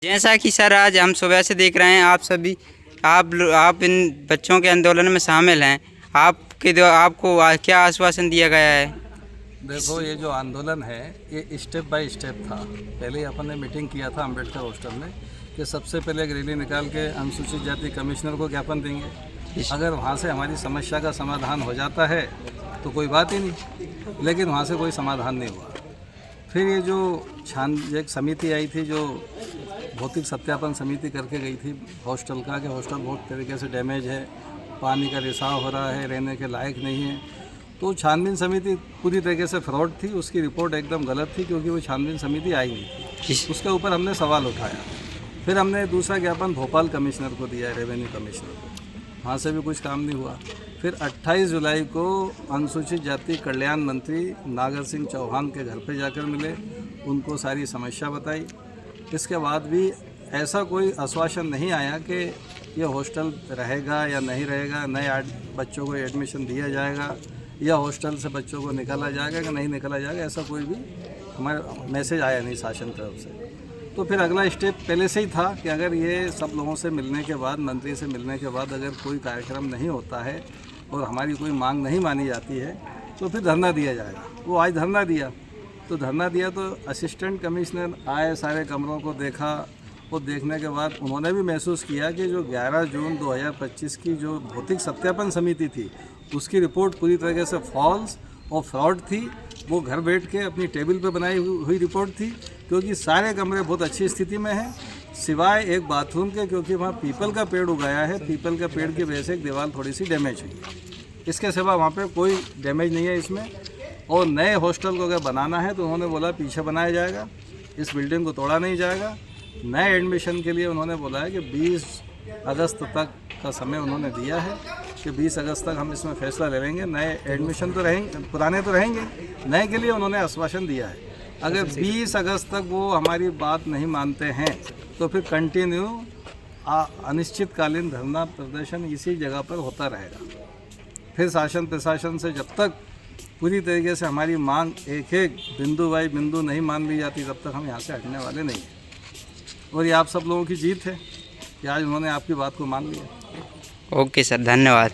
जैसा कि सर आज हम सुबह से देख रहे हैं आप इन बच्चों के आंदोलन में शामिल हैं। आपको क्या आश्वासन दिया गया है? देखो, ये जो आंदोलन है ये स्टेप बाय स्टेप था। पहले अपन ने मीटिंग किया था अम्बेडकर हॉस्टल में कि सबसे पहले एक रैली निकाल के अनुसूचित जाति कमिश्नर को ज्ञापन देंगे। अगर वहाँ से हमारी समस्या का समाधान हो जाता है तो कोई बात ही नहीं, लेकिन वहाँ से कोई समाधान नहीं हुआ। फिर ये जो एक समिति आई थी जो भौतिक सत्यापन समिति करके गई थी हॉस्टल का, कि हॉस्टल बहुत तरीके से डैमेज है, पानी का रिसाव हो रहा है, रहने के लायक नहीं है। तो छानबीन समिति पूरी तरीके से फ्रॉड थी, उसकी रिपोर्ट एकदम गलत थी क्योंकि वो छानबीन समिति आई नहीं थी। उसके ऊपर हमने सवाल उठाया। फिर हमने दूसरा ज्ञापन भोपाल कमिश्नर को दिया, रेवेन्यू कमिश्नर को, वहाँ से भी कुछ काम नहीं हुआ। फिर 28 जुलाई को अनुसूचित जाति कल्याण मंत्री नागर सिंह चौहान के घर पे जाकर मिले, उनको सारी समस्या बताई। इसके बाद भी ऐसा कोई आश्वासन नहीं आया कि ये हॉस्टल रहेगा या नहीं रहेगा, नए बच्चों को एडमिशन दिया जाएगा या हॉस्टल से बच्चों को निकाला जाएगा कि नहीं निकाला जाएगा, ऐसा कोई भी हमारा मैसेज आया नहीं शासन तरफ से। तो फिर अगला स्टेप पहले से ही था कि अगर ये सब लोगों से मिलने के बाद, मंत्री से मिलने के बाद अगर कोई कार्यक्रम नहीं होता है और हमारी कोई मांग नहीं मानी जाती है तो फिर धरना दिया जाएगा। वो आज धरना दिया तो असिस्टेंट कमिश्नर आए, सारे कमरों को देखा। वो देखने के बाद उन्होंने भी महसूस किया कि जो 11 जून 2025 की जो भौतिक सत्यापन समिति थी उसकी रिपोर्ट पूरी तरीके से फॉल्स और फ्रॉड थी। वो घर बैठ के अपनी टेबल पे बनाई हुई रिपोर्ट थी, क्योंकि सारे कमरे बहुत अच्छी स्थिति में हैं सिवाय एक बाथरूम के, क्योंकि वहाँ पीपल का पेड़ उगाया है। पीपल का पेड़ की वजह से एक दीवार थोड़ी सी डैमेज हुई है, इसके सिवा वहाँ पे कोई डैमेज नहीं है इसमें। और नए हॉस्टल को अगर बनाना है तो उन्होंने बोला पीछे बनाया जाएगा, इस बिल्डिंग को तोड़ा नहीं जाएगा। नए एडमिशन के लिए उन्होंने बोला है कि 20 अगस्त तक का समय उन्होंने दिया है कि 20 अगस्त तक हम इसमें फैसला ले लेंगे। नए एडमिशन तो रहेंगे, पुराने तो रहेंगे, नए के लिए उन्होंने आश्वासन दिया है। अगर 20 अगस्त तक वो हमारी बात नहीं मानते हैं तो फिर कंटिन्यू अनिश्चितकालीन धरना प्रदर्शन इसी जगह पर होता रहेगा। फिर शासन प्रशासन से जब तक पूरी तरीके से हमारी मांग एक एक बिंदु बाई बिंदु नहीं मान ली जाती तब तक हम यहाँ से हटने वाले नहीं हैं। और ये आप सब लोगों की जीत है कि आज उन्होंने आपकी बात को मान लिया। ओके सर, धन्यवाद।